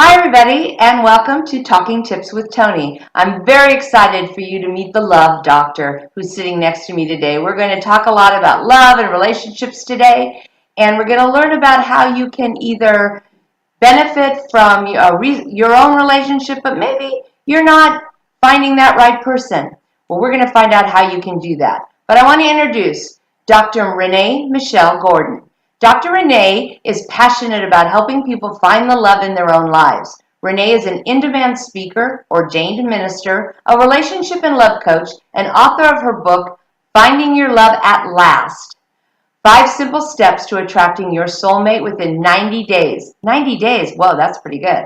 Hi, everybody, and welcome to Talking Tips with Toni. I'm very excited for you to meet the love doctor who's sitting next to me today. We're going to talk a lot about love and relationships today, and we're going to learn about how you can either benefit from your own relationship, but maybe you're not finding that right person. Well, we're going to find out how you can do that. But I want to introduce Dr. Renee Michelle Gordon. Dr. Renee is passionate about helping people find the love in their own lives. Renee is an in-demand speaker, ordained minister, a relationship and love coach, and author of her book, Finding Your Love at Last. 5 simple steps to attracting your soulmate within 90 days. 90 days, whoa, that's pretty good.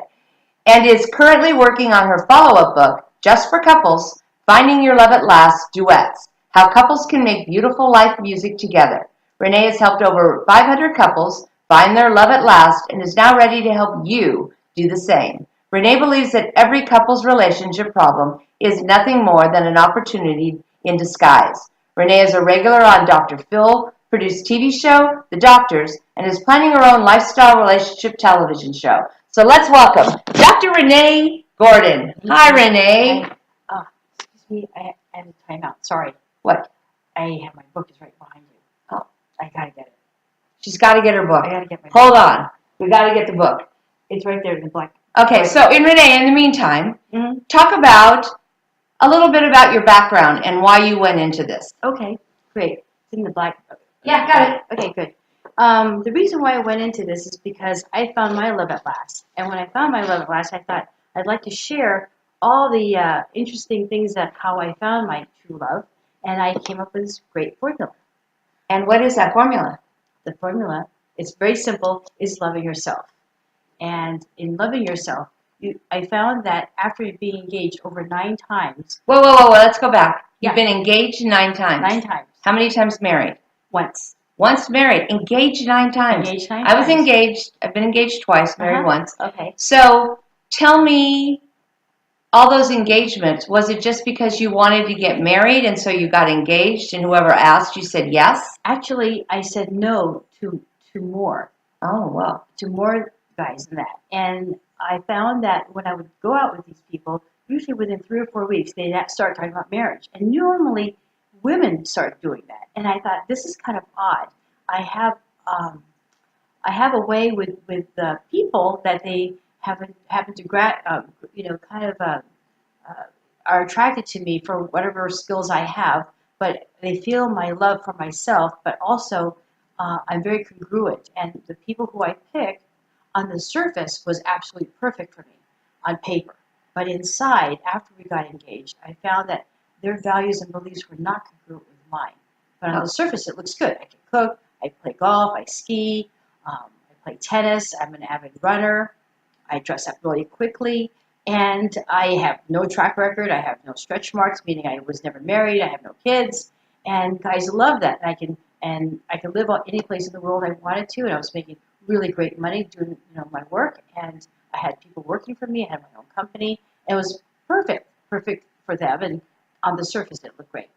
And is currently working on her follow-up book, just for couples, Finding Your Love at Last, Duets, How Couples Can Make Beautiful Life Music Together. Renee has helped over 500 couples find their love at last and is now ready to help you do the same. Renee believes that every couple's relationship problem is nothing more than an opportunity in disguise. Renee is a regular on Dr. Phil produced TV show, The Doctors, and is planning her own lifestyle relationship television show. So let's welcome Dr. Renee Gordon. Hi, Renee. Excuse me, I had a timeout. Sorry. What? My book is right behind you. Oh, I gotta get it. she's got to get her book. I gotta get my Hold book. on. We got to get the book. It's right there in the black. Okay, so Renee, in the meantime, talk about a little bit about your background and why you went into this. Okay, great. It's in the black. Yeah, got it. Okay, good. The reason why I went into this is because I found my love at last. And when I found my love at last, I thought I'd like to share all the interesting things that how I found my true love. And I came up with this great formula. And what is that formula? The formula, it's very simple, is loving yourself. And in loving yourself, I found that after being engaged over 9 times. Whoa, let's go back. You've been engaged 9 times. 9 times. How many times married? Once. Once married. Engaged 9 times. Engaged 9 I was times. engaged. I've been engaged twice, married once. Okay. So tell me, all those engagements, was it just because you wanted to get married and so you got engaged and whoever asked you said yes? Actually, I said no to more. Oh, wow. To more guys than that. And I found that when I would go out with these people, usually within 3 or 4 weeks, they'd start talking about marriage. And normally, women start doing that. And I thought, this is kind of odd. I have a way with people that they happen to are attracted to me for whatever skills I have, but they feel my love for myself, but also I'm very congruent. And the people who I picked on the surface was absolutely perfect for me on paper. But inside, after we got engaged, I found that their values and beliefs were not congruent with mine. But on the surface, it looks good. I can cook, I play golf, I ski, I play tennis, I'm an avid runner, I dress up really quickly, and I have no track record, I have no stretch marks, meaning I was never married, I have no kids, and guys love that. And I could live any place in the world I wanted to, and I was making really great money doing my work, and I had people working for me, I had my own company. It was perfect for them, and on the surface it looked great.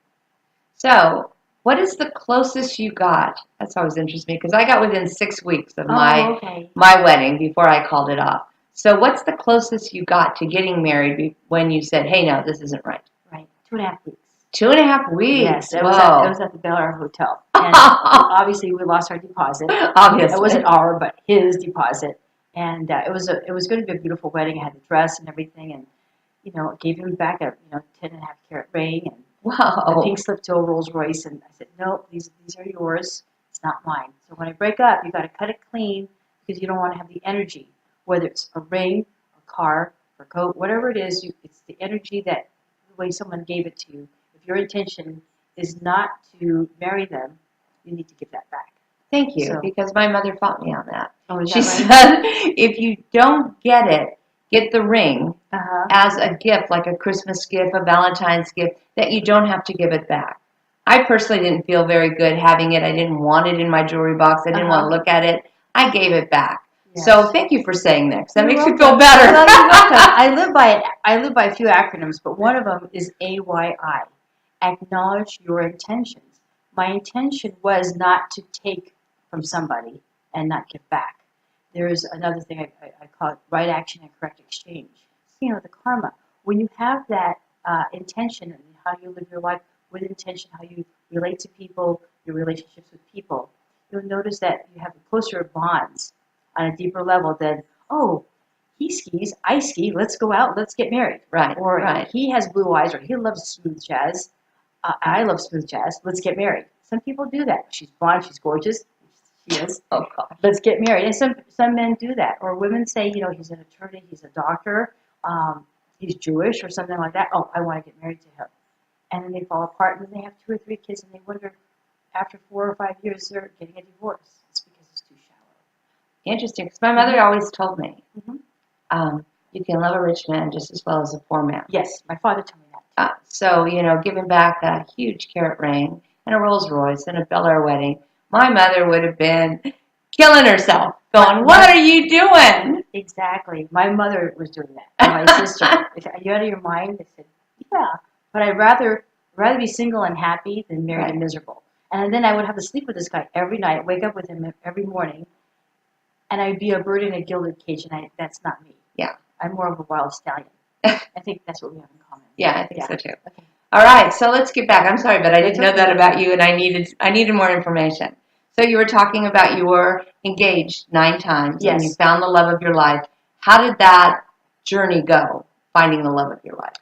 So what is the closest you got? That's always interests me because I got within 6 weeks of my wedding before I called it off. So what's the closest you got to getting married when you said, hey, no, this isn't right? Right, 2.5 weeks. 2.5 weeks? Yes, it was at the Bel Air Hotel. And obviously we lost our deposit. Obviously. It wasn't our, but his deposit. And it was going to be a beautiful wedding. I had the dress and everything, and gave him back a 10.5 carat ring and a pink slip toe Rolls Royce. And I said, no, these are yours. It's not mine. So when I break up, you got to cut it clean because you don't want to have the energy, whether it's a ring, a car, or coat, whatever it is. It's the energy that the way someone gave it to you. If your intention is not to marry them, you need to give that back. Thank you, because my mother fought me on that. Oh, is she that right? said, if you don't get it, get the ring as a gift, like a Christmas gift, a Valentine's gift, that you don't have to give it back. I personally didn't feel very good having it. I didn't want it in my jewelry box. I didn't want to look at it. I gave it back. Yes. So thank you for saying that, because that makes me feel better. Well, you're welcome. I live by it. I live by a few acronyms, but one of them is AYI. Acknowledge your intentions. My intention was not to take from somebody and not give back. there's another thing I call it right action and correct exchange. You know, the karma. When you have that intention and how you live your life with intention, how you relate to people, your relationships with people, you'll notice that you have closer bonds on a deeper level than, oh, he skis, I ski, let's go out, let's get married. Right. Or Right. he has blue eyes, or he loves smooth jazz, I love smooth jazz, let's get married. Some people do that. She's blonde, she's gorgeous, she is. Oh gosh. Let's get married. And some men do that. Or women say, you know, he's an attorney, he's a doctor, he's Jewish or something like that. Oh, I want to get married to him. And then they fall apart and then they have 2 or 3 kids and they wonder after 4 or 5 years they're getting a divorce. It's because it's too shallow. Interesting, because my mother always told me, Mm-hmm. you can love a rich man just as well as a poor man. Yes, my father told me that. So, giving back a huge carrot ring and a Rolls Royce and a Bel Air wedding, my mother would have been killing herself, going, "What are you doing?" Exactly. My mother was doing that. And my sister. I said, are you out of your mind? I said, yeah. But I'd rather be single and happy than married and miserable. And then I would have to sleep with this guy every night, wake up with him every morning, and I'd be a bird in a gilded cage, and that's not me. Yeah. I'm more of a wild stallion. I think that's what we have in common. Yeah, I think so too. Okay. All right, so let's get back. I'm sorry, but I didn't know okay. that about you, and I needed more information. So you were talking about you were engaged 9 times, and you Yes. found the love of your life. How did that journey go, finding the love of your life?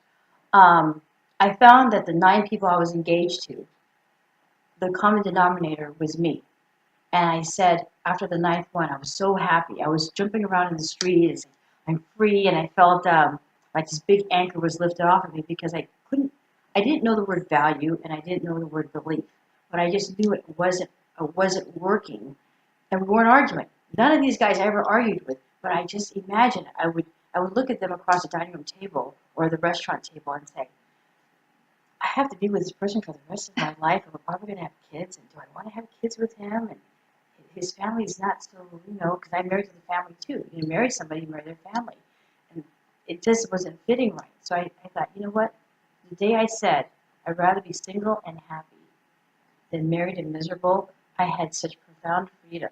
I found that the 9 people I was engaged to, the common denominator was me. And I said, after the 9th one, I was so happy. I was jumping around in the street. It's like, I'm free, and I felt like this big anchor was lifted off of me because I didn't know the word value, and I didn't know the word belief, but I just knew it wasn't working, and we weren't arguing. None of these guys I ever argued with, but I just imagined I would look at them across the dining room table or the restaurant table and say, I have to be with this person for the rest of my life, and we're probably going to have kids, and do I want to have kids with him? And his family's not so, because I'm married to the family too. You marry somebody, you marry their family. And it just wasn't fitting right. So I thought, you know what? The day I said, I'd rather be single and happy than married and miserable, I had such profound freedom.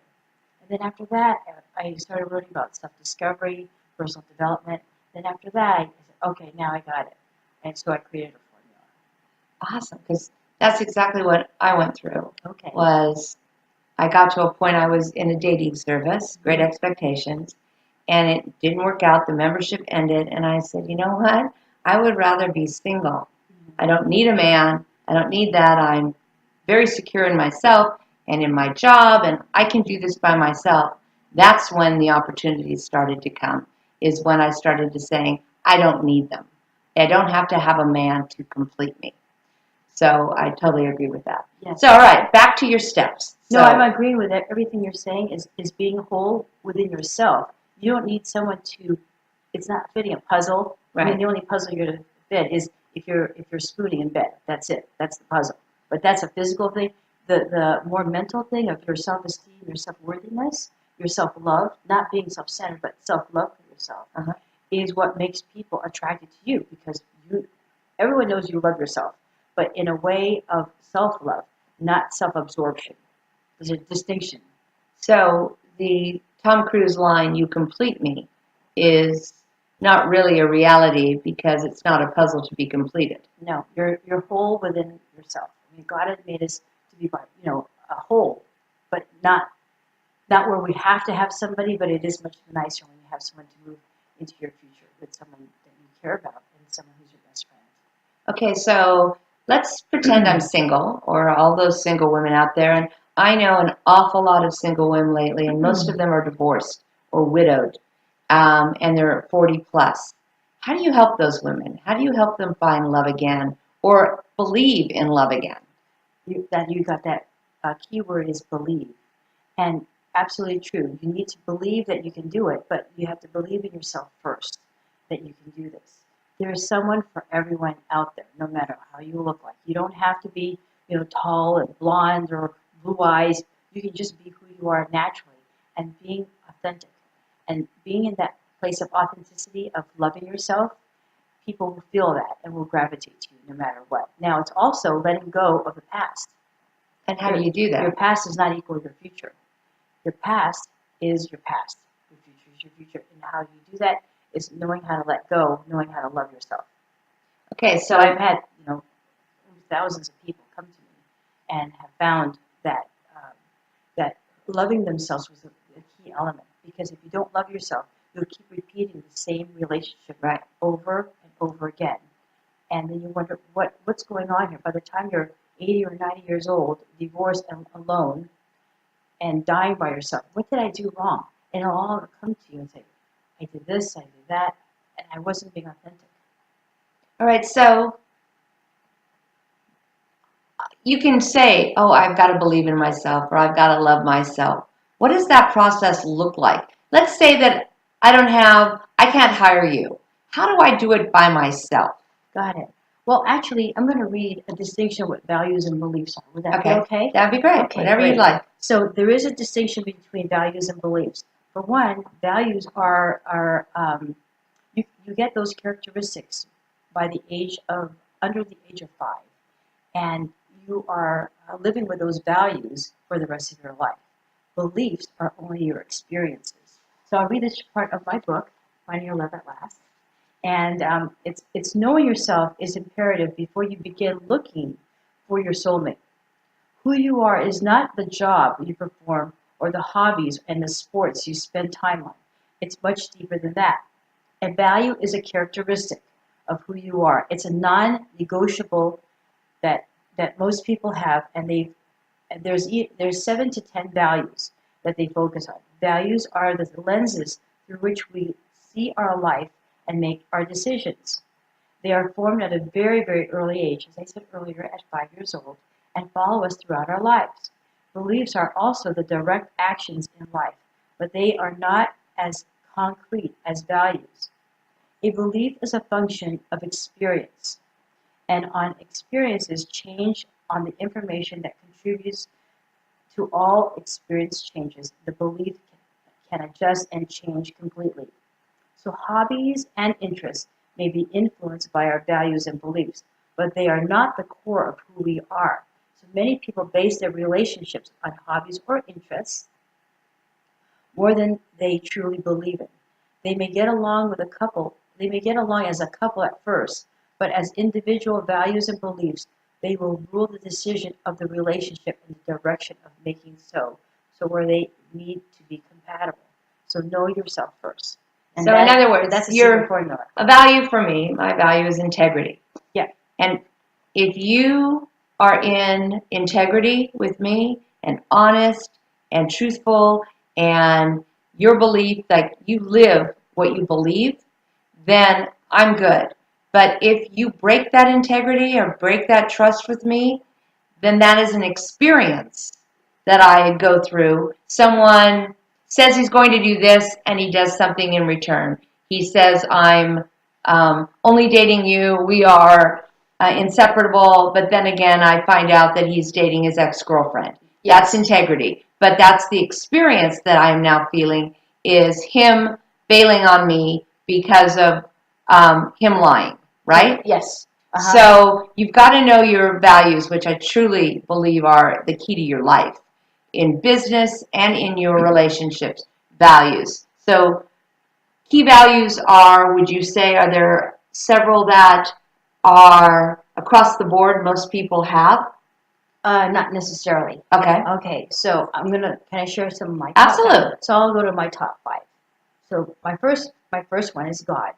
And then after that, I started writing about self-discovery, personal development. Then after that, I said, okay, now I got it. And so I created a formula. Awesome, because that's exactly what I went through. Okay. Was I got to a point I was in a dating service, Great Expectations, and it didn't work out. The membership ended, and I said, you know what? I would rather be single. I don't need a man. I don't need that. I'm very secure in myself and in my job, and I can do this by myself. That's when the opportunities started to come, is when I started to say, I don't need them. I don't have to have a man to complete me. So I totally agree with that. Yes. So, all right, back to your steps. No, I'm agreeing with it. Everything you're saying is being whole within yourself. You don't need someone to. It's not fitting a puzzle. Right. I mean, the only puzzle you're going to fit is if you're spooning in bed. That's it. That's the puzzle. But that's a physical thing. The more mental thing of your self-esteem, your self-worthiness, your self-love, not being self-centered, but self-love for yourself, is what makes people attracted to you, because everyone knows you love yourself, but in a way of self-love, not self-absorption. There's a distinction. So the Tom Cruise line, "You complete me," is not really a reality because it's not a puzzle to be completed. No, you're whole within yourself. I mean, God had made us to be, a whole, but not where we have to have somebody. But it is much nicer when you have someone to move into your future with, someone that you care about and someone who's your best friend. Okay, so let's pretend I'm single, or all those single women out there, and I know an awful lot of single women lately, and most of them are divorced or widowed, and they're 40 plus. How do you help those women? How do you help them find love again, or believe in love again? You got that key word is believe, and absolutely true. You need to believe that you can do it, but you have to believe in yourself first that you can do this. There is someone for everyone out there, no matter how you look like. You don't have to be, tall and blonde or blue eyes. You can just be who you are naturally, and being authentic, and being in that place of authenticity of loving yourself. People will feel that and will gravitate to you no matter what. Now, it's also letting go of the past. And how do you do that? Your past does not equal your future. Your past is your past. Your your future. And how you do that is knowing how to let go, knowing how to love yourself. Okay, So I've had, thousands of people come to me and have found that that loving themselves was a key element. Because if you don't love yourself, you'll keep repeating the same relationship over and over again. And then you wonder what's going on here. By the time you're 80 or 90 years old, divorced and alone, and dying by yourself, what did I do wrong? And it'll all come to you and say, I did this, I did that, and I wasn't being authentic. all right, so you can say, oh, I've got to believe in myself or I've got to love myself. What does that process look like? Let's say that I can't hire you. How do I do it by myself? Got it. Well, actually, I'm going to read a distinction of what values and beliefs are. Would that be okay? That'd be great. Okay, Whatever great. you'd like. So there is a distinction between values and beliefs. For one, values are you get those characteristics by under the age of 5, and you are living with those values for the rest of your life. Beliefs are only your experiences. So I'll read this part of my book, Finding Your Love at Last. And it's knowing yourself is imperative before you begin looking for your soulmate. Who you are is not the job you perform or the hobbies and the sports you spend time on. It's much deeper than that. A value is a characteristic of who you are. It's a non-negotiable that most people have, and there's 7 to 10 values that they focus on. Values are the lenses through which we see our life and make our decisions. They are formed at a very, very early age, as I said earlier, at 5 years old, and follow us throughout our lives. Beliefs are also the direct actions in life, but they are not as concrete as values. A belief is a function of experience, and on experiences change on the information that contributes to all experience changes. The belief can adjust and change completely. So hobbies and interests may be influenced by our values and beliefs, but they are not the core of who we are. So many people base their relationships on hobbies or interests more than they truly believe in. They may get along as a couple at first, but as individual values and beliefs, they will rule the decision of the relationship in the direction of making so where they need to be compatible. So know yourself first. And so in other words, that's a secret formula. A value for me, my value is integrity. Yeah. And if you are in integrity with me and honest and truthful and your belief, like you live what you believe, then I'm good. But if you break that integrity or break that trust with me, then that is an experience that I go through. Someone says he's going to do this and he does something in return. He says, I'm only dating you. We are inseparable. But then again, I find out that he's dating his ex-girlfriend. That's integrity. But that's the experience that I am now feeling is him bailing on me because of him lying, right? Yes. Uh-huh. So you've got to know your values, which I truly believe are the key to your life in business and in your relationships. Values. So key values are, would you say, are there several that are across the board most people have? Not necessarily. Okay. Okay, so can I share some of my top Absolutely. 5? So I'll go to my top 5. So my first one is God.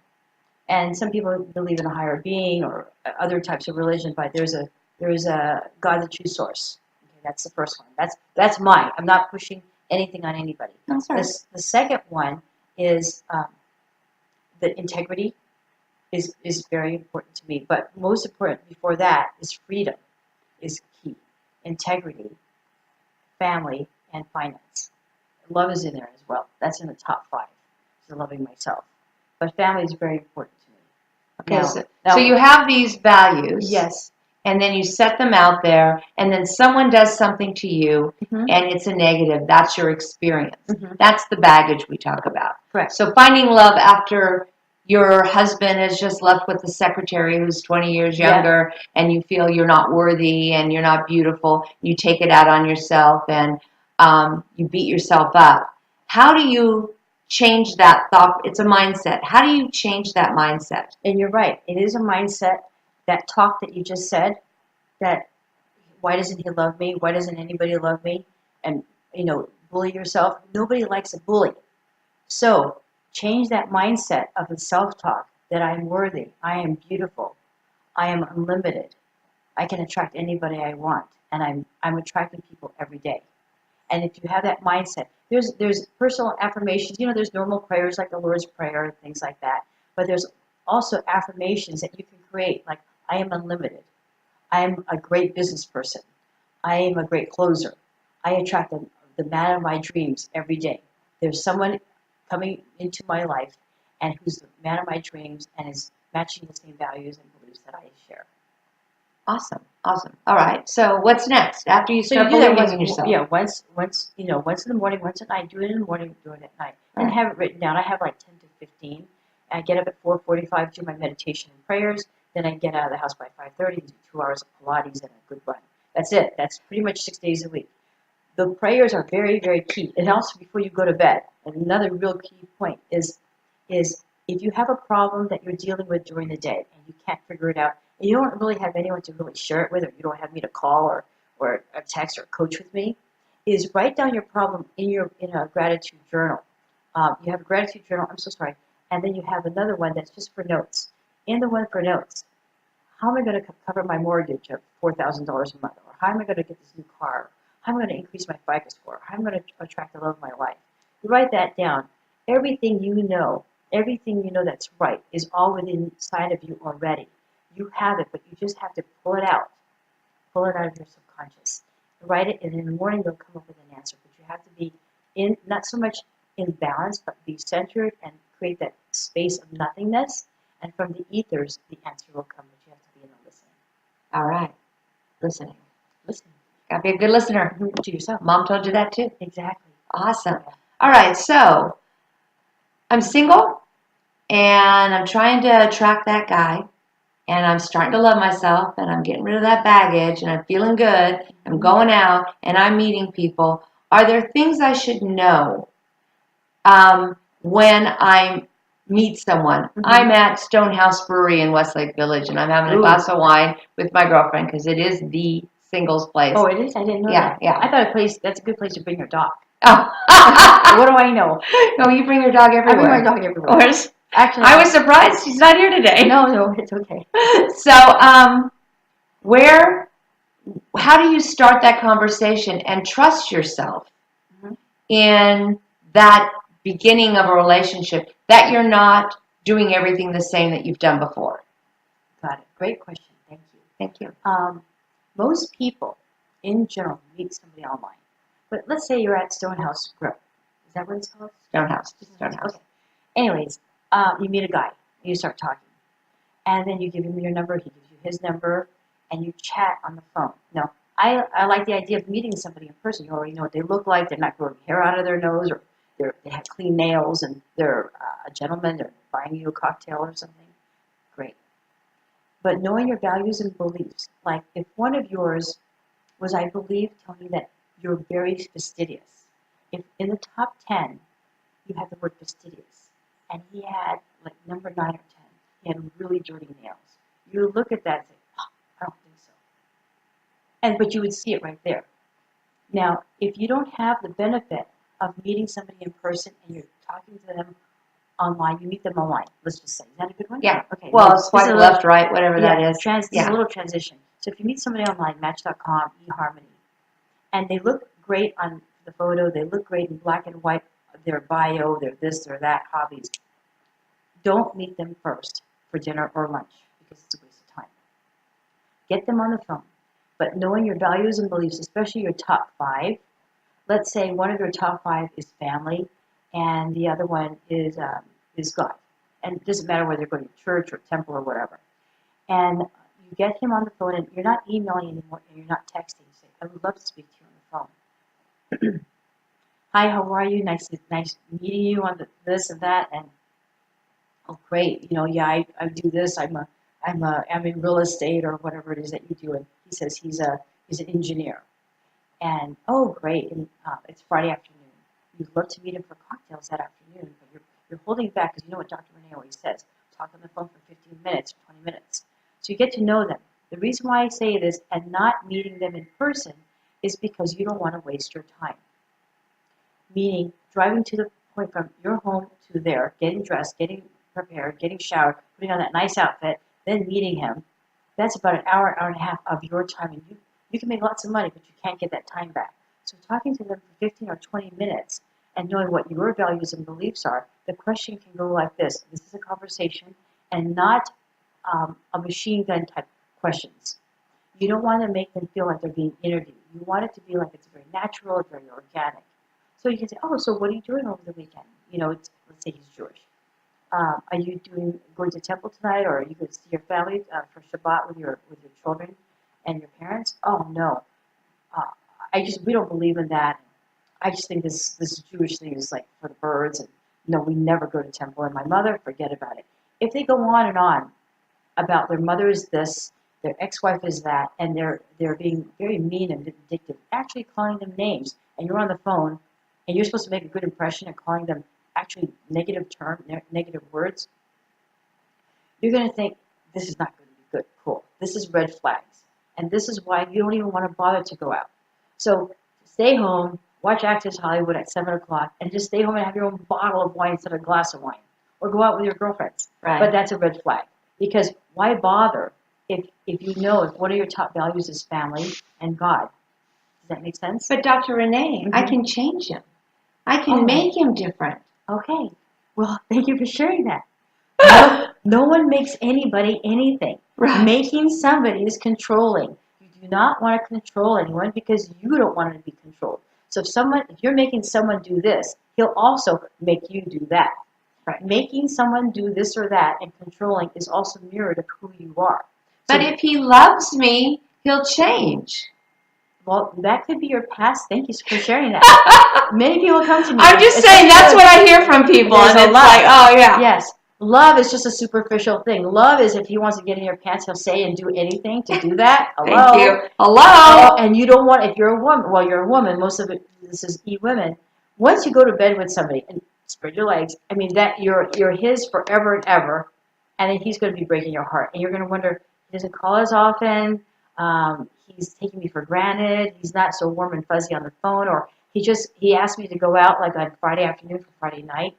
And some people believe in a higher being or other types of religion, but there's a God, the true source. Okay, that's the first one. That's mine. I'm not pushing anything on anybody. That's right. The second one is the integrity is very important to me. But most important before that is freedom is key. Integrity, family, and finance. Love is in there as well. That's in the top 5. So loving myself. But family is very important to me. Okay, so you have these values. Yes. And then you set them out there, and then someone does something to you, and it's a negative. That's your experience. That's the baggage we talk about. Correct. So finding love after your husband has just left with the secretary who's 20 years younger, and you feel you're not worthy and you're not beautiful, you take it out on yourself, and you beat yourself up. How do you change that thought? It's a mindset. How do you change that mindset? And you're right. It is a mindset. That talk that you just said, that why doesn't he love me? Why doesn't anybody love me? And, bully yourself. Nobody likes a bully. So change that mindset of the self-talk that I'm worthy. I am beautiful. I am unlimited. I can attract anybody I want. And I'm attracting people every day. And if you have that mindset, there's personal affirmations. There's normal prayers like the Lord's Prayer and things like that. But there's also affirmations that you can create, like I am unlimited. I am a great business person. I am a great closer. I attract the man of my dreams every day. There's someone coming into my life and who's the man of my dreams and is matching the same values and beliefs that I share. Awesome. All right. So what's next after you So you start do that believing in yourself? Yeah, once in the morning, once at night. Do it in the morning, do it at night, and have it written down. I have like 10 to 15. I get up at 4:45, do my meditation and prayers. Then I get out of the house by 5:30 and do 2 hours of Pilates and a good run. That's it. That's pretty much 6 days a week. The prayers are very, very key. And also before you go to bed, another real key point is if you have a problem that you're dealing with during the day and you can't figure it out, and you don't really have anyone to really share it with, or you don't have me to call or a text or coach with me, is write down your problem in a gratitude journal. You have a gratitude journal, I'm so sorry, and then you have another one that's just for notes. In the one for notes, how am I going to cover my mortgage of $4,000 a month? Or how am I going to get this new car? How am I going to increase my FICO score? How am I going to attract the love of my life? You write that down. Everything you know that's right is all within inside of you already. You have it, but you just have to pull it out. Pull it out of your subconscious. Write it, and in the morning you'll come up with an answer. But you have to be not so much in balance, but be centered and create that space of nothingness. And from the ethers, the answer will come. But you have to be in the listening. All right. Listening. Listening. Gotta be a good listener. To yourself. Mom told you that too? Exactly. Awesome. All right. So I'm single and I'm trying to attract that guy. And I'm starting to love myself, and I'm getting rid of that baggage, and I'm feeling good. I'm going out, and I'm meeting people. Are there things I should know when I meet someone? Mm-hmm. I'm at Stonehouse Brewery in Westlake Village, and I'm having a glass of wine with my girlfriend because it is the singles place. Oh, it is? I didn't know that. Yeah. I thought that's a good place to bring your dog. Oh. What do I know? No, you bring your dog everywhere. I bring my dog everywhere. Actually, I was surprised she's not here today. No, it's okay. So, how do you start that conversation and trust yourself in that beginning of a relationship that you're not doing everything the same that you've done before? Got it. Great question. Thank you. Thank you. Most people, in general, meet somebody online. But let's say you're at Stonehouse Grill. Is that what it's called? Stonehouse. Okay. Anyways, you meet a guy, and you start talking. And then you give him your number, he gives you his number, and you chat on the phone. Now, I like the idea of meeting somebody in person. You already know what they look like. They're not growing hair out of their nose, or they have clean nails, and they're a gentleman. They're buying you a cocktail or something. Great. But knowing your values and beliefs, like if one of yours was, I believe, Toni, that you're very fastidious. If in the top 10, you had the word fastidious, and he had like number 9 or 10, he had really dirty nails. You look at that and say, oh, I don't think so. But you would see it right there. Now, if you don't have the benefit of meeting somebody in person and you're talking to them online, you meet them online, let's just say. Is that a good one? Yeah. Okay. Well, swipe left, right, whatever that is. This is a little transition. So if you meet somebody online, Match.com, eHarmony, and they look great on the photo, they look great in black and white, their bio, their this, their that, hobbies, don't meet them first for dinner or lunch because it's a waste of time. Get them on the phone. But knowing your values and beliefs, especially your top 5, let's say one of your top 5 is family and the other one is God. And it doesn't matter whether you're going to church or temple or whatever. And you get him on the phone, and you're not emailing anymore, and you're not texting. You say, I would love to speak to you on the phone. Hi, how are you? Nice meeting you on this and that. And oh, great. I do this. I'm in real estate or whatever it is that you do. And he says he's an engineer. And oh, great. And it's Friday afternoon. You'd love to meet him for cocktails that afternoon, but you're holding back, because you know what Dr. Renee always says, talk on the phone for 15 minutes, 20 minutes. So you get to know them. The reason why I say this and not meeting them in person is because you don't want to waste your time. Meaning driving to the point from your home to there, getting dressed, getting prepared, getting showered, putting on that nice outfit, then meeting him. That's about an hour, hour and a half of your time, and you can make lots of money, but you can't get that time back. So talking to them for 15 or 20 minutes and knowing what your values and beliefs are, the question can go like this. This is a conversation and not a machine gun type questions. You don't want to make them feel like they're being interviewed. You want it to be like it's very natural, very organic. So you can say, oh, so what are you doing over the weekend? You know, let's say he's Jewish. Are you going to temple tonight, or are you going to see your family for Shabbat with your children and your parents? Oh no, we don't believe in that. I just think this Jewish thing is like for the birds, and no, we never go to temple. And my mother, forget about it. If they go on and on about their mother is this, their ex-wife is that, and they're being very mean and vindictive, actually calling them names, and you're on the phone, and you're supposed to make a good impression and calling them actually negative words, you're going to think, this is not going to be good, cool. This is red flags. And this is why you don't even want to bother to go out. So stay home, watch Access Hollywood at 7 o'clock, and just stay home and have your own bottle of wine instead of a glass of wine. Or go out with your girlfriends. Right. But that's a red flag. Because why bother if you know if one of your top values is family and God? Does that make sense? But Dr. Renee, I can change him. I can make him different. Okay. Well, thank you for sharing that. No one makes anybody anything. Right. Making somebody is controlling. You do not want to control anyone because you don't want to be controlled. So if you're making someone do this, he'll also make you do that. Right. Making someone do this or that and controlling is also mirrored of who you are. But if he loves me, he'll change. Well, that could be your past. Thank you for sharing that. Many people come to me. I'm just saying that's what I hear from people, and it's like, oh yeah. Yes. Love is just a superficial thing. Love is if he wants to get in your pants, he'll say and do anything to do that. Hello. Thank you. Hello. And you don't want, if you're a woman, well, you're a woman, most of it, this is women. Once you go to bed with somebody and spread your legs, I mean, that you're his forever and ever, and then he's going to be breaking your heart. And you're going to wonder, he doesn't call as often. He's taking me for granted. He's not so warm and fuzzy on the phone, or he asked me to go out like on Friday afternoon for Friday night.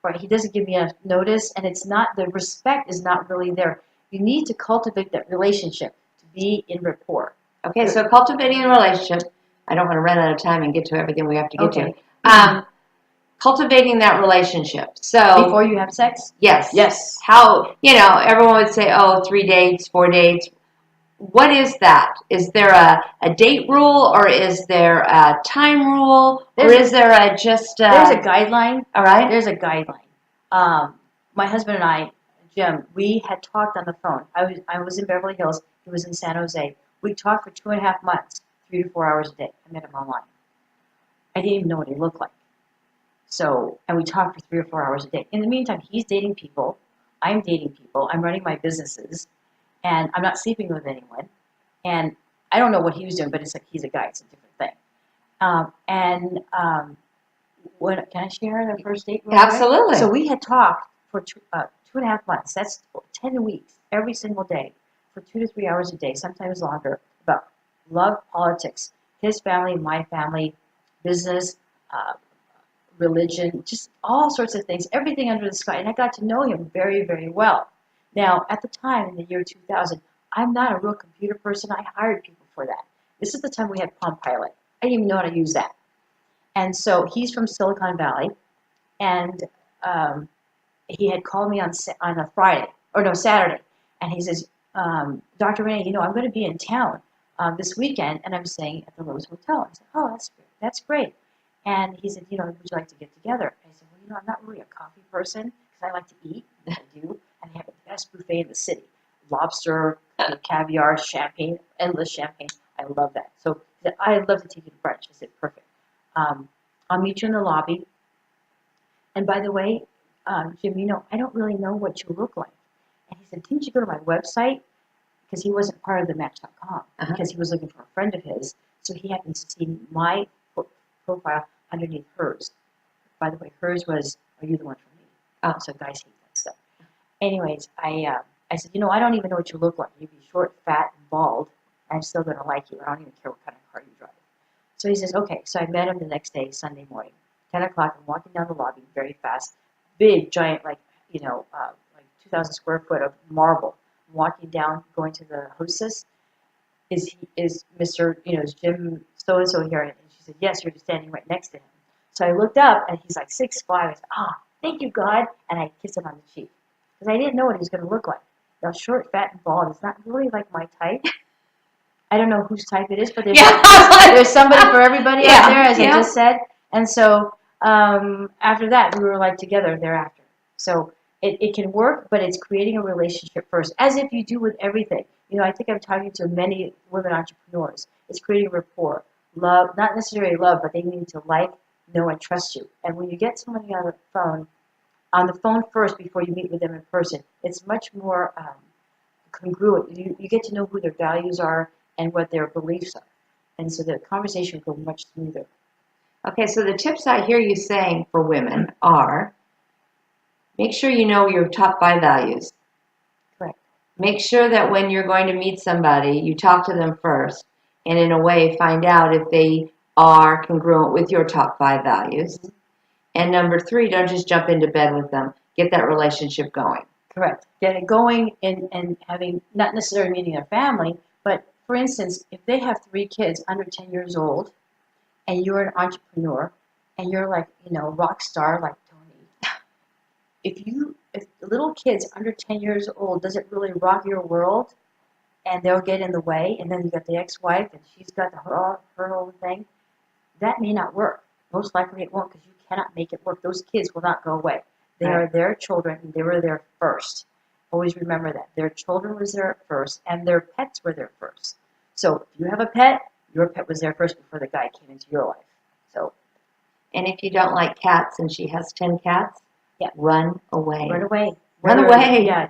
Or he doesn't give me enough notice, and the respect is not really there. You need to cultivate that relationship to be in rapport. Okay, so cultivating a relationship. I don't want to run out of time and get to everything we have to get to. Cultivating that relationship. So before you have sex? Yes. Yes. How, everyone would say, 3 dates, 4 dates. What is that? Is there a date rule, or is there a time rule, or is there just there's a guideline. All right. There's a guideline. My husband and I, Jim, we had talked on the phone. I was in Beverly Hills. He was in San Jose. We talked for 2.5 months, 3 to 4 hours a day. I met him online. I didn't even know what he looked like. So, and we talked for 3 or 4 hours a day. In the meantime, he's dating people. I'm dating people. I'm running my businesses. And I'm not sleeping with anyone. And I don't know what he was doing, but it's like he's a guy. It's a different thing. Can I share the first date? Absolutely. So we had talked for 2.5 months. That's 10 weeks, every single day, for 2 to 3 hours a day, sometimes longer, about love, politics, his family, my family, business, religion, just all sorts of things, everything under the sky. And I got to know him very, very well. Now, at the time, in the year 2000, I'm not a real computer person. I hired people for that. This is the time we had Palm Pilot. I didn't even know how to use that. And so he's from Silicon Valley, and he had called me on a Saturday, and he says, Dr. Renee, I'm going to be in town this weekend, and I'm staying at the Lowe's Hotel. I said, oh, that's great. And he said, would you like to get together? I said, well, I'm not really a coffee person, because I like to eat, I do, and they have the best buffet in the city. Lobster, caviar, champagne, endless champagne. I love that. So he said, I'd love to take you to brunch. I said, perfect. I'll meet you in the lobby. And by the way, Jim, I don't really know what you look like. And he said, didn't you go to my website? Because he wasn't part of the Match.com, because he was looking for a friend of his. So he happened to see my profile underneath hers. By the way, hers was, are you the one for me? Oh. So guys hate that stuff. Anyways, I said, I don't even know what you look like. You be short, fat, and bald. I'm still gonna like you. I don't even care what kind of car you drive. So he says, okay. So I met him the next day, Sunday morning, 10 o'clock. I'm walking down the lobby very fast, big, giant, like 2,000 square foot of marble. I'm walking down, going to the hostess. Is Mr. Is Jim so and so here? And she said, yes, you're standing right next to him. So I looked up, and he's like 6'5". I said, thank you, God, and I kissed him on the cheek because I didn't know what he was going to look like. Now, short, fat, and bald is not really like my type. I don't know whose type it is, but there's somebody for everybody out there, as I just said. And so after that, we were like together thereafter. So it can work, but it's creating a relationship first, as if you do with everything. I think I'm talking to many women entrepreneurs. It's creating rapport, love, not necessarily love, but they need to like, know, and trust you. And when you get somebody on the phone first before you meet with them in person, it's much more congruent. You get to know who their values are and what their beliefs are. And so the conversation will go much smoother. Okay, so the tips I hear you saying for women are, make sure you know your top 5 values. Correct. Make sure that when you're going to meet somebody, you talk to them first, and in a way find out if they are congruent with your top 5 values. Mm-hmm. And number 3, don't just jump into bed with them. Get that relationship going. Correct. Get it going and having, not necessarily meeting their family, but for instance, if they have 3 kids under 10 years old, and you're an entrepreneur, and you're like, rock star like Toni, if little kids under 10 years old, does it really rock your world? And they'll get in the way, and then you got the ex-wife, and she's got her whole thing. That may not work. Most likely it won't, because you cannot make it work. Those kids will not go away. They are their children, and they were there first. Always remember that. Their children was there first, and their pets were there first. So if you have a pet, your pet was there first before the guy came into your life. So, and if you don't like cats and she has 10 cats, run away. Run away. Run away. Yeah,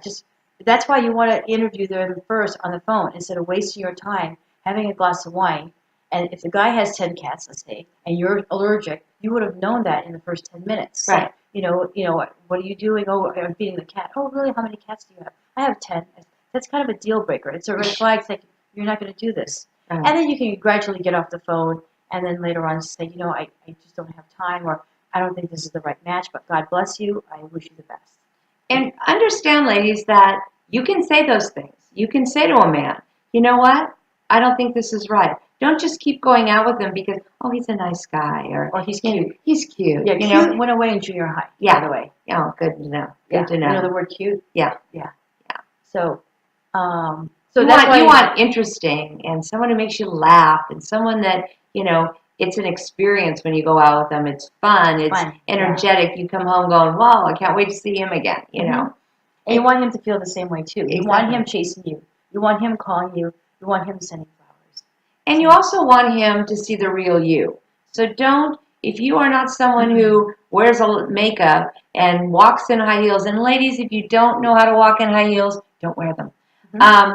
that's why you want to interview them first on the phone instead of wasting your time having a glass of wine. And if the guy has 10 cats, let's say, and you're allergic, you would have known that in the first 10 minutes. Right. What are you doing? Oh, I'm feeding the cat. Oh, really? How many cats do you have? I have 10. That's kind of a deal breaker. It's a red flag. It's like, you're not going to do this. And then you can gradually get off the phone, and then later on say, I just don't have time, or I don't think this is the right match, but God bless you. I wish you the best. And understand, ladies, that you can say those things. You can say to a man, you know what? I don't think this is right. Don't just keep going out with him because, he's a nice guy, or he's cute. He's cute. Yeah, cute went away in junior high, by the way. Oh, good to know. Good to know. You know the word cute? Yeah. So, you want interesting, and someone who makes you laugh, and someone that, it's an experience when you go out with them. It's fun. It's energetic. Yeah. You come home going, wow, I can't wait to see him again, And you want him to feel the same way, too. Exactly. You want him chasing you. You want him calling you. You want him sending flowers. And you also want him to see the real you. So if you are not someone who wears makeup and walks in high heels, and ladies, if you don't know how to walk in high heels, don't wear them.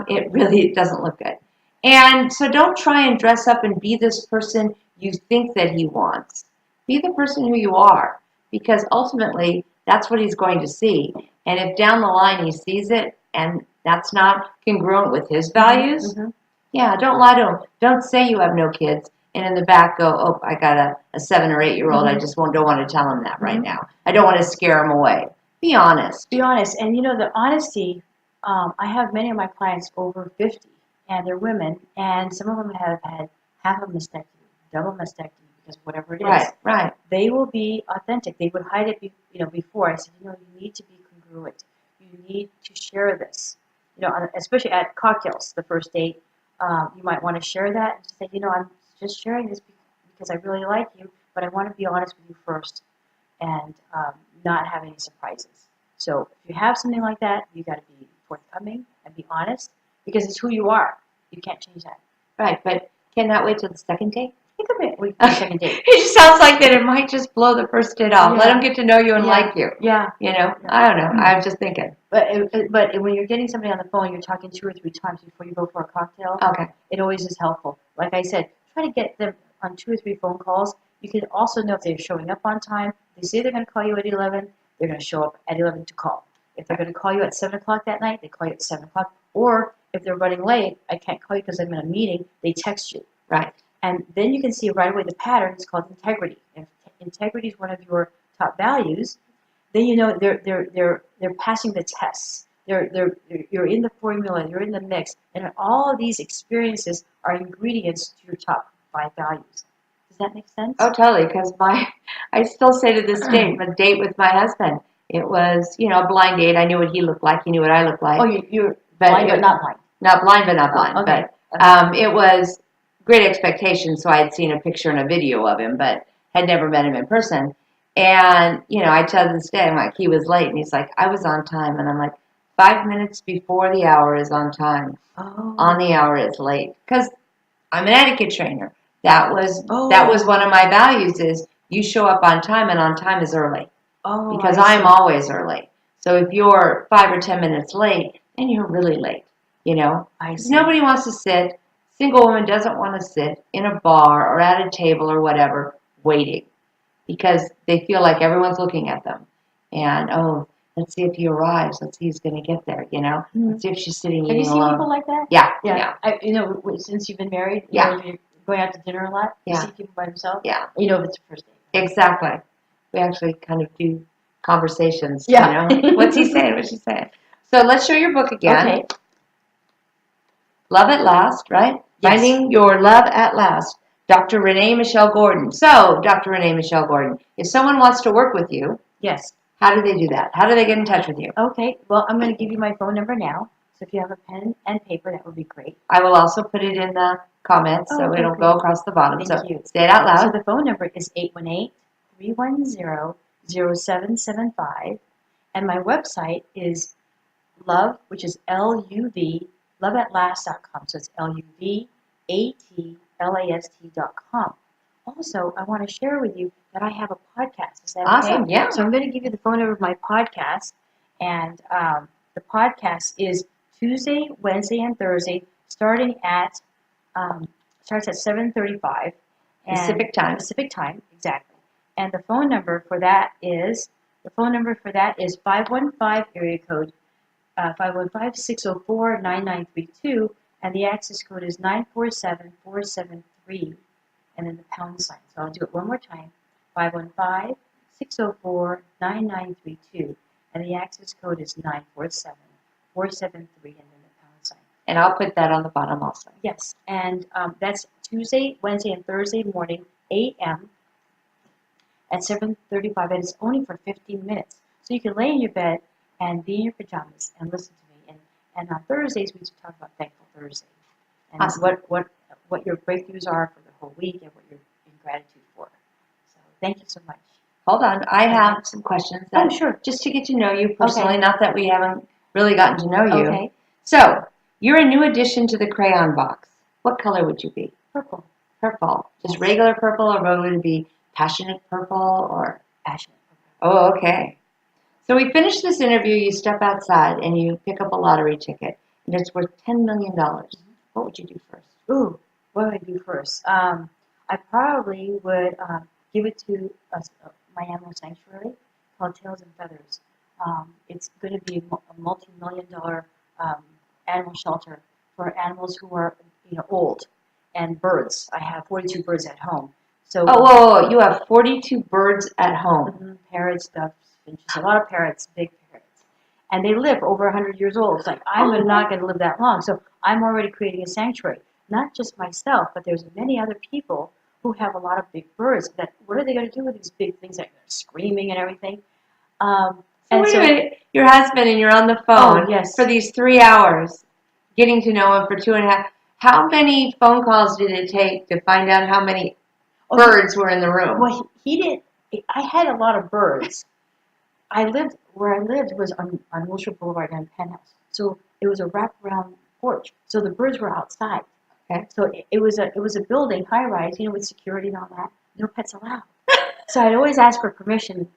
It really doesn't look good. And so don't try and dress up and be this person you think that he wants. Be the person who you are, because ultimately that's what he's going to see. And if down the line he sees it and that's not congruent with his values, don't lie to him. Don't say you have no kids and in the back go, I got a 7 or 8 year old. I just don't want to tell him that right now. I don't want to scare him away. Be honest. Be honest. And the honesty, I have many of my clients over 50, and they're women, and some of them have had half a mastectomy, double mastectomy, because whatever it is. Right. They will be authentic. They would hide it, before. I said, you need to be congruent. You need to share this. Especially at cocktails, the first date, you might want to share that and say, I'm just sharing this because I really like you, but I want to be honest with you first, and not have any surprises. So if you have something like that, you got to be forthcoming and be honest, because it's who you are. You can't change that. Right, but can that wait till the second date? It could wait till the second date. It just sounds like that it might just blow the first date off. Let them get to know you and like you. Yeah. I don't know. I was just thinking. But when you're getting somebody on the phone, you're talking 2 or 3 times before you go for a cocktail. Okay. It always is helpful. Like I said, try to get them on 2 or 3 phone calls. You can also know if they're showing up on time. They say they're going to call you at 11. they're going to show up at 11 to call. If they're going to call you at 7 o'clock that night, they call you at 7 o'clock. Or if they're running late, I can't call you because I'm in a meeting, they text you. Right. And then you can see right away the pattern is called integrity. If integrity is one of your top values, then you know they're passing the tests. You're in the formula, you're in the mix, and all of these experiences are ingredients to your top 5 values. Does that make sense? Oh, totally. Because I still say to this day, a date with my husband, it was, a blind date. I knew what he looked like. He knew what I looked like. Oh, you're blind but not blind. Not blind, but not blind. Okay. But it was great expectations. So I had seen a picture and a video of him, but had never met him in person. And, I tell this day, I'm like, he was late. And he's like, I was on time. And I'm like, 5 minutes before the hour is on time. Oh. On the hour is late. Because I'm an etiquette trainer. That was Oh. one of my values is you show up on time, and on time is early. Oh, Because I I'm see. always early. So if you're 5 or 10 minutes late, then you're really late. I see. Nobody wants to sit. Single woman doesn't want to sit in a bar or at a table or whatever waiting because they feel like everyone's looking at them. And let's see if he arrives. Let's see who's going to get there. Mm-hmm. Let's see if she's sitting Have eating you seen alone. people like that? Yeah. Since you've been married, Yeah. you're going out to dinner a lot. You Yeah. see people by themselves. Yeah. If it's your first date. Exactly. We actually kind of do conversations. Yeah. What's he saying? What's she saying? So let's show your book again. Okay. Love at Last, right? Yes. Finding Your Love at Last. Dr. Renee Michelle Gordon. So, Dr. Renee Michelle Gordon, if someone wants to work with you, Yes. how do they do that? How do they get in touch with you? Okay. Well, I'm going to give you my phone number now. So if you have a pen and paper, that would be great. I will also put it in the comments, so okay, it'll great. go across the bottom. Thank So you. say it out So loud. the phone number is 818-310-0775. And my website is love, which is L-U-V, loveatlast.com. So it's LUVATLAST.com. Also, I want to share with you that I have a podcast. Is that Awesome, okay? yeah. So I'm going to give you the phone number of my podcast. And the podcast is Tuesday, Wednesday, and Thursday, starting at starts at 7:35 Pacific time. Pacific time, exactly. And the phone number for that is 515 area code 515-604-9932, and the access code is 947473, and then the pound sign. So I'll do it one more time. 515-604-9932, and the access code is 947473, and then the pound sign. And I'll put that on the bottom also. Yes, and that's Tuesday, Wednesday, and Thursday morning, 8 a.m. at 7:35, and it's only for 15 minutes. So you can lay in your bed and be in your pajamas and listen to me. And on Thursdays, we talk about Thankful Thursday and Awesome. what your breakthroughs are for the whole week and what you're in gratitude for. So thank you so much. Hold on. I have some questions. Oh, sure. Just to get to know you personally, Okay. not that we haven't really gotten to know you. Okay. So, you're a new addition to the crayon box. What color would you be? Purple. Purple. Just regular purple, or would it be passionate purple, or? Passionate purple. Oh, okay. So we finish this interview, you step outside, and you pick up a lottery ticket, and it's worth $10 million. What would you do first? Ooh, what would I do first? I probably would give it to my animal sanctuary called Tails and Feathers. It's going to be a multi-million-dollar animal shelter for animals who are old, and birds. I have 42 birds at home. So whoa. You have 42 birds at home. Parrots, ducks, finches, a lot of parrots, big parrots. And they live over 100 years old. It's like, I'm not going to live that long. So I'm already creating a sanctuary. Not just myself, but there's many other people who have a lot of big birds. That what are they going to do with these big things that are screaming and everything? So wait a minute. Your husband, and you're on the phone yes. for these 3 hours, getting to know him for 2.5. How many phone calls did it take to find out how many birds were in the room? Well, he didn't. I had a lot of birds. Where I lived was on Wilshire Boulevard and Penthouse. So it was a wraparound porch. So the birds were outside. Okay. So it was a building, high rise, with security and all that. No pets allowed. So I'd always ask for permission,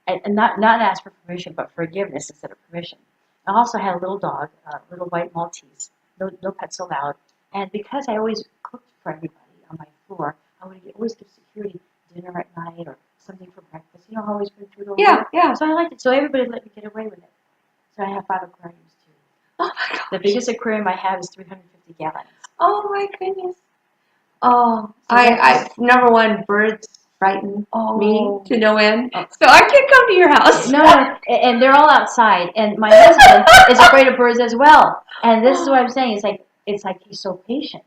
and not ask for permission, but forgiveness instead of permission. I also had a little dog, a little white Maltese. No pets allowed. And because I always cooked for everybody on my floor, I would always give security dinner at night or something for breakfast. You know how I always bring food over Yeah, here? yeah. So I liked it. So everybody let me get away with it. So I have 5 aquariums too. Oh my gosh. The biggest aquarium I have is 350 gallons. Oh my goodness. Oh, So number one, birds frighten me Oh. to no end. So I can't come to your house. No, and they're all outside. And my husband is afraid of birds as well. And this is what I'm saying. It's like he's so patient.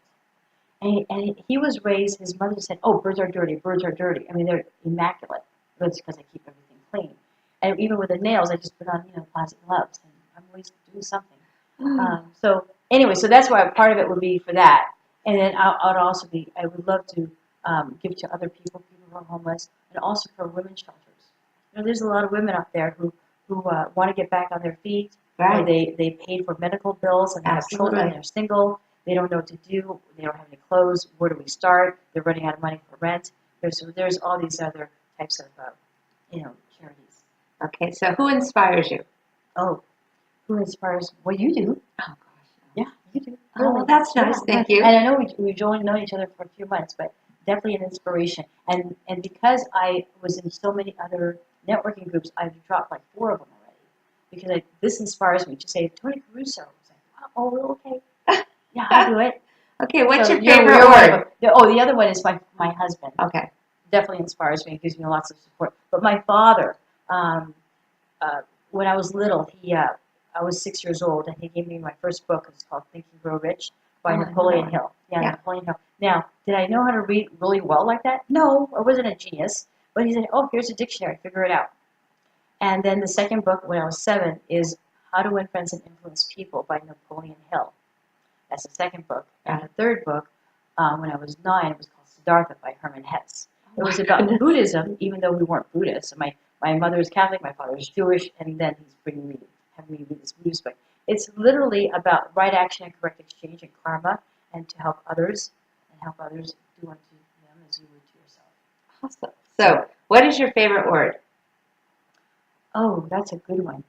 And he was raised. His mother said, "Oh, birds are dirty. Birds are dirty. I mean, they're immaculate. But it's because I keep everything clean. And even with the nails, I just put on plastic gloves, and I'm always doing something. So anyway, so that's why part of it would be for that. And then I would love to give to other people who are homeless, and also for women's shelters. You know, there's a lot of women out there who want to get back on their feet. Right. Or they paid for medical bills and they have children. They're single. They don't know what to do. They don't have any clothes. Where do we start? They're running out of money for rent. There's all these other types of charities. Okay, so who inspires you? Oh, who inspires? Well, you do. Oh gosh. Yeah, you do. Oh, well, that's nice. Thank you. And I know we've only known each other for a few months, but definitely an inspiration. And because I was in so many other networking groups, I've dropped like 4 of them already. Because this inspires me to say, Toni Caruso. Oh, okay. Yeah, I'll do it. Okay, what's So your favorite word? The other one is my husband. Okay. Definitely inspires me and gives me lots of support. But my father, when I was little, I was 6 years old, and he gave me my first book. It's called Think and Grow Rich by Napoleon Hill. Yeah, Napoleon Hill. Now, did I know how to read really well like that? No, I wasn't a genius. But he said, oh, here's a dictionary. Figure it out. And then the second book, when I was 7, is How to Win Friends and Influence People by Napoleon Hill. That's the second book. And the third book, when I was 9, it was called Siddhartha by Hermann Hesse. It was about Buddhism, even though we weren't Buddhists. My mother is Catholic, my father is Jewish, and then he's having me read this Buddhist book. It's literally about right action and correct exchange and karma, and to help others, and help others do unto them as you would to yourself. Awesome. So, what is your favorite word? Oh, that's a good one.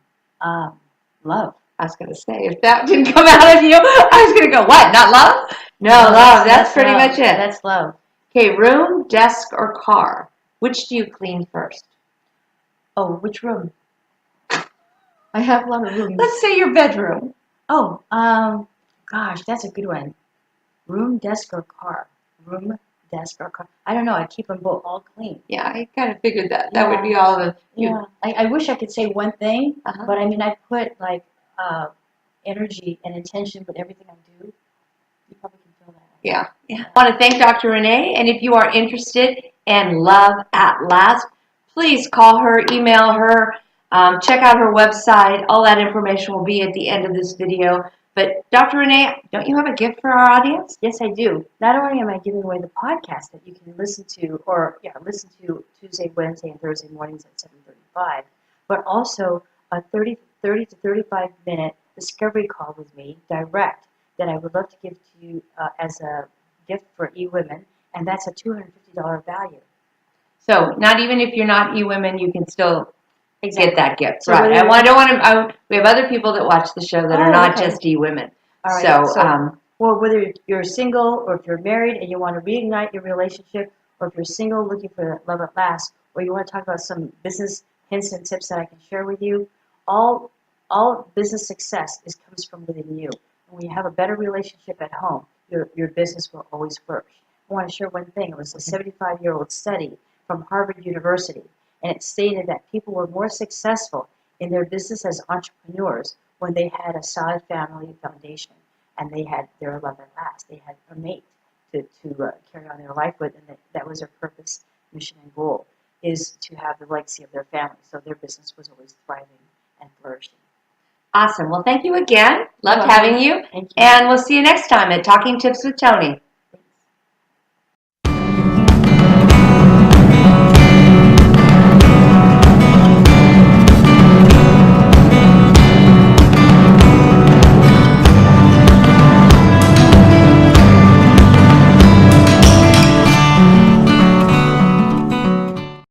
Love. I was going to say, if that didn't come out of you, I was going to go, what, not love? No, love, that's pretty love. much it. That's love. Okay, room, desk, or car? Which do you clean first? Oh, which room? I have a lot of rooms. Let's say your bedroom. Oh, gosh, that's a good one. Room, desk, or car? Room, desk, or car? I don't know. I keep them both all clean. Yeah, I kind of figured that. That would be all of Yeah. I wish I could say one thing, but I mean, I put like energy and intention with everything I do. You probably can feel that. Yeah. I want to thank Dr. Renee, and if you are interested in Love at Last, please call her, email her, check out her website. All that information will be at the end of this video. But Dr. Renee, don't you have a gift for our audience? Yes, I do. Not only am I giving away the podcast that you can listen to Tuesday, Wednesday, and Thursday mornings at 7:35, but also a 30 to 35 minute discovery call with me direct that I would love to give to you as a gift for eWomen, and that's a $250 value. So not even if you're not eWomen, you can still get that gift. So right. We have other people that watch the show that are not just eWomen. All right. Well, whether you're single or if you're married and you want to reignite your relationship, or if you're single looking for love at last, or you want to talk about some business hints and tips that I can share with you, all business success comes from within you. And when you have a better relationship at home, your business will always flourish. I want to share one thing. It was a 75-year-old study from Harvard University, and it stated that people were more successful in their business as entrepreneurs when they had a solid family foundation and they had their love at last. They had a mate to carry on their life with, and that was their purpose, mission, and goal, is to have the legacy of their family. So their business was always thriving and flourishing. Awesome. Well, thank you again. Loved having you. Thank you. And we'll see you next time at Talking Tips with Toni.